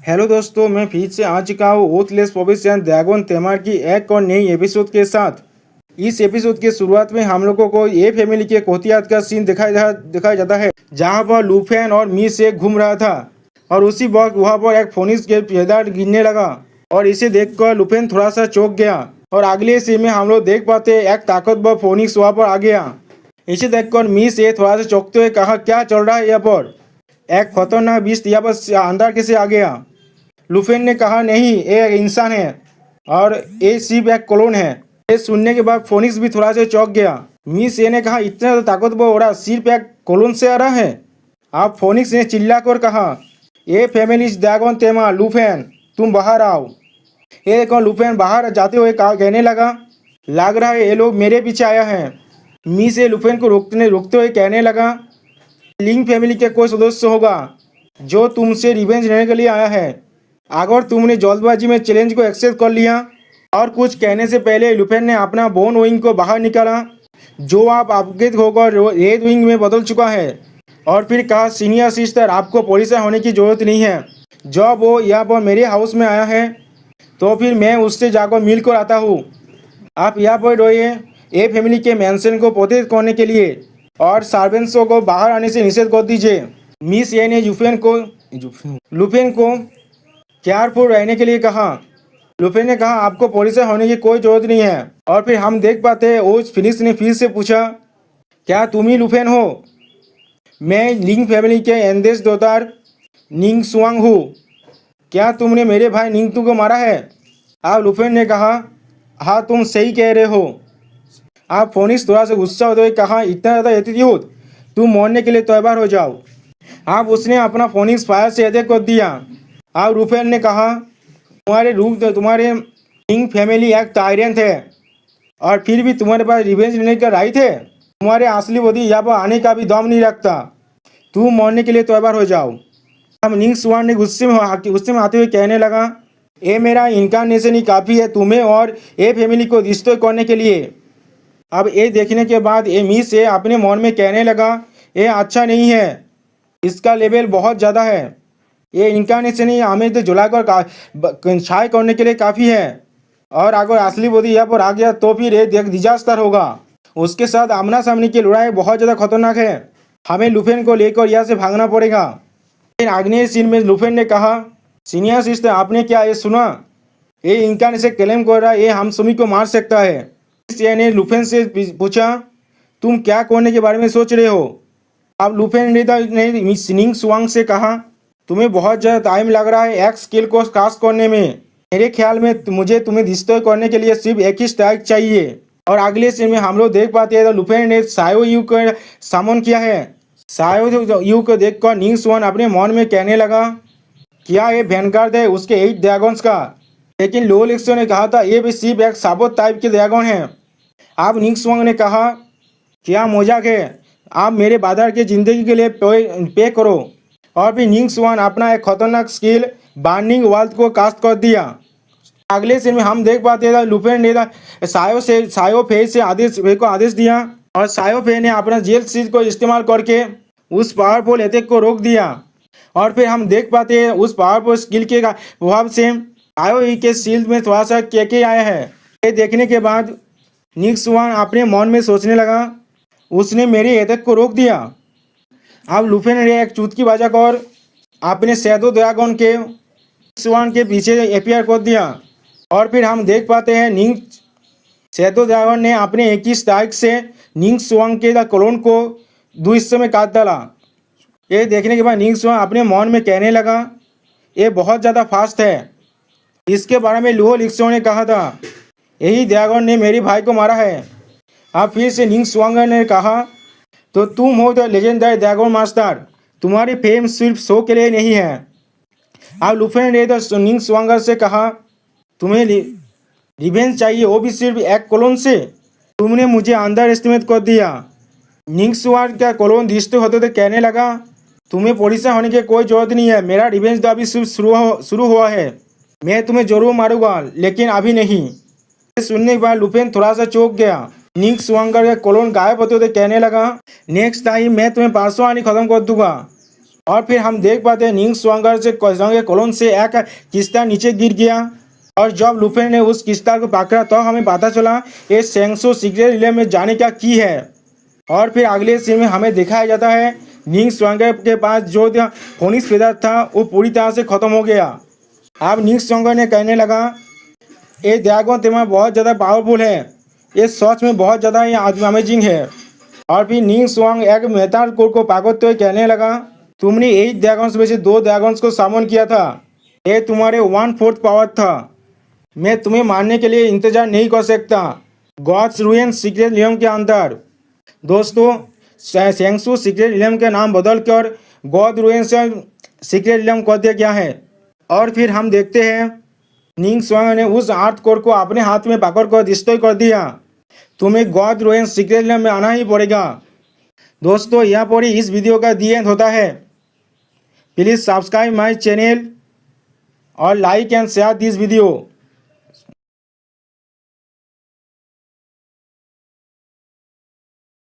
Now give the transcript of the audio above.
Hello दोस्तों, मैं फिर से आ चुका हूँ ओथलेस प्रोविंशियल ड्रैगन तेमार की एक और नई एपिसोड के साथ। इस एपिसोड के शुरुआत में हम लोगों को ये फैमिली के कोतियात का सीन दिखाया जाता है, जहाँ पर लुफेन और मी से घूम रहा था और उसी वक्त वहाँ पर एक फोनिक्स के पैदार गिरने लगा और इसे देखकर लुफेन थोड़ा सा चौंक गया। और अगले सीन में हम लोग देख पाते एक ताकतवर फोनिक्स वहाँ पर आ गया। इसे देखकर मी से थोड़ा सा चौंकते हुए कहा, क्या चल रहा है यहाँ पर? एक खतरनाक बीस्ट यहाँ पर अंदर कैसे आ गया? लुफेन ने कहा, नहीं, ये एक इंसान है और ये सिर्फ एक क्लोन है। ये सुनने के बाद फोनिक्स भी थोड़ा सा चौंक गया। मिस ए ने कहा, इतना ताकतवर हो रहा सिर्फ एक क्लोन से आ रहा है? अब फोनिक्स ने चिल्लाकर कहा, ये फैमिली ड्रैगन तेमा लुफेन, तुम बाहर आओ। ये देखो, लुफेन बाहर जाते हुए कहने लगा, लग रहा है ये लोग मेरे पीछे आया है। मिस ए लुफेन को रोकते हुए कहने लगा, लिंग फैमिली के कोई सदस्य होगा जो तुमसे रिवेंज लेने के लिए आया है। अगर तुमने जल्दबाजी में चैलेंज को एक्सेप्ट कर लिया। और कुछ कहने से पहले लुफेन ने अपना बोन विंग को बाहर निकाला, जो आप अपग्रेड होकर रेड विंग में बदल चुका है। और फिर कहा, सीनियर सिस्टर, आपको पॉलिसर होने की ज़रूरत नहीं है। जब वो यहाँ पर मेरे हाउस में आया है तो फिर मैं उससे जाकर मिल कर आता हूँ। आप यहाँ पर रहिए ए फैमिली के मैंशन को प्रोटेक्ट करने के लिए और सर्वेंट्सों को बाहर आने से निषेध कर दीजिए। मिस ए ने लुफेन को केयरफुल रहने के लिए कहा। लुफेन ने कहा, आपको पॉलिसर होने की कोई जरूरत नहीं है। और फिर हम देख पाते हैं ओज फिनिक्स ने फिर से पूछा, क्या तुम ही लुफेन हो? मैं लिंग फैमिली के एंदेश दोतार निंग सुआंग हूँ। क्या तुमने मेरे भाई निंगतू को मारा है? अब लुफेन ने कहा, हाँ, तुम सही कह रहे हो। आप फोनिक्स थोड़ा सा गुस्सा होते हुए कहा, इतना ज़्यादा एटीट्यूड, तुम मरने के लिए तैयार हो जाओ। आप उसने अपना फोनिक्स फायर से अटैक कर दिया। अब लुफेन ने कहा, तुम्हारे लिंग फैमिली एक टायरेंट है और फिर भी तुम्हारे पास रिवेंज लेने का राइट है। तुम्हारे असली बॉडी यहाँ पर आने का भी दम नहीं रखता। तुम मरने के लिए तैयार हो जाओ। अब निंग सुआन ने गुस्से में आते हुए कहने लगा, ये मेरा इनकारनेशन ही काफ़ी है तुम्हें और ये फैमिली को डिस्ट्रॉय करने के लिए। अब ये देखने के बाद ये मी से अपने मन में कहने लगा, ये अच्छा नहीं है, इसका लेवल बहुत ज़्यादा है। ये इनकारनेशन ही हमें तो जलाकर छाई करने के लिए काफ़ी है और अगर असली बॉडी यहाँ पर आ गया तो फिर ये डिजास्टर होगा। उसके साथ आमना सामने की लड़ाई बहुत ज़्यादा खतरनाक है। हमें लुफेन को लेकर यहाँ से भागना पड़ेगा। लेकिन अगले सीन में लुफेन ने कहा, सीनियर सिस्टर, आपने क्या ये सुना? ये इनकारनेशन क्लेम कर रहा है ये हम सभी को मार सकता है। ने लुफेन से पूछा, तुम क्या करने के बारे में सोच रहे हो? अब लुफेन ने निंग सुआंग से कहा, तुम्हें बहुत ज़्यादा टाइम लग रहा है एक स्किल को कास्ट करने में। मेरे ख्याल में मुझे तुम्हें डिस्ट्रॉय करने के लिए सिर्फ एक ही स्ट्राइक चाहिए। और अगले सीन में हम लोग देख पाते हैं तो लुफेन ने सायो यू को सामन किया है। सायो यू को देखकर निंग सुआन अपने मन में कहने लगा, क्या ये वैनगार्ड है उसके 8 ड्रैगन्स का? लेकिन लो लिक्सो ने कहा था ये भी सिर्फ एक साबोत टाइप के ड्रैगन है। अब निंग सुआन ने कहा, क्या मजाक है, आप मेरे बादर की ज़िंदगी के लिए पे करो। और फिर निंग सुआन अपना एक खतरनाक स्किल बर्निंग वर्ल्ड को कास्ट कर दिया। अगले सीन में हम देख पाते हैं लुफेन ने सायो फे से आदेश दिया और सायो फे ने अपना जेल सीज को इस्तेमाल करके उस पावरफुल अटैक को रोक दिया। और फिर हम देख पाते हैं उस पावरफुल स्किल के प्रभाव से सायो के शील्ड में थोड़ा सा केके आया है। ये देखने के बाद निंग सुआन अपने मन में सोचने लगा, उसने मेरे अटैक को रोक दिया। अब लुफेन ने एक चुटकी बजाकर अपने शैडो ड्रैगन के सुआन के पीछे अपियर कर दिया। और फिर हम देख पाते हैं निंग शैडो ड्रैगन ने अपने एक ही स्ट्राइक से निंग सुआन के क्लोन को 2 हिस्सों में काट डाला। ये देखने के बाद निंग सुआन अपने मन में कहने लगा, ये बहुत ज़्यादा फास्ट है। इसके बारे में लुहो लिक्सो ने कहा था, यही ड्रैगन ने मेरे भाई को मारा है। अब फिर से निंग सुआंग ने कहा, तो तुम हो तो लेजेंडरी ड्रैगन मास्टर, तुम्हारी फेम सिर्फ शो के लिए नहीं है। अब लुफेन ने तो निंग सुआंग से कहा, तुम्हें रिवेंज चाहिए, वो भी सिर्फ एक क्लोन से? तुमने मुझे अंडर एस्टिमेट कर दिया। निंग सुआंग का क्लोन दृष्टि होते थे कहने लगा, तुम्हें पॉलिसर होने की कोई जरूरत नहीं है, मेरा रिवेंज तो अभी शुरू हुआ है। मैं तुम्हें जरूर मारूंगा लेकिन अभी नहीं। सुनने के बाद लुफेन थोड़ा सा चौंक गया। निंग सुआंग का क्लोन गायब होते हुए कहने लगा, नेक्स्ट टाइम मैं तुम्हें परसों आनी खत्म कर दूंगा। और फिर हम देख पाते हैं निंग स्वांगर से कॉलोन से एक किस्ता नीचे गिर गया और जब लुफे ने उस किस्ता को पकड़ा तो हमें पता चला ये सेंगसो सीक्रेट रिलम में जाने का की है। और फिर अगले सीन में हमें दिखाया जाता है निंग स्वांगर के पास जो फोनिक्स फेदर था वो पूरी तरह से खत्म हो गया। अब निंग स्वांगर ने कहने लगा ये ड्रैगन तेमा बहुत ज़्यादा पावरफुल है, ये सच में बहुत ज़्यादा ये अमेजिंग है। और फिर निंग स्वांग एक मेहतार कोर को पागलते हुए कहने लगा तुमने 8 ड्रैगन्स में से 2 ड्रैगन्स को सामन किया था, ये तुम्हारे 1/4 पावर था, मैं तुम्हें मारने के लिए इंतजार नहीं कर सकता। गॉड्स रुइन सीक्रेट रिलम के अंदर दोस्तों सेंगसो सीक्रेट रिलम के नाम बदल कर गॉड रुइन सीक्रेट रिलम कर दिया गया है। और फिर हम देखते हैं निंग स्वांग ने उस अर्थ कोर को अपने हाथ में पकड़ कर डिस्ट्रॉय कर दिया। तुम्हें गॉड रुइन सीक्रेट रिलम में आना ही पड़ेगा। दोस्तों यहाँ पर ही इस वीडियो का दी एंड होता है। प्लीज़ सब्सक्राइब माई चैनल और like and share this video.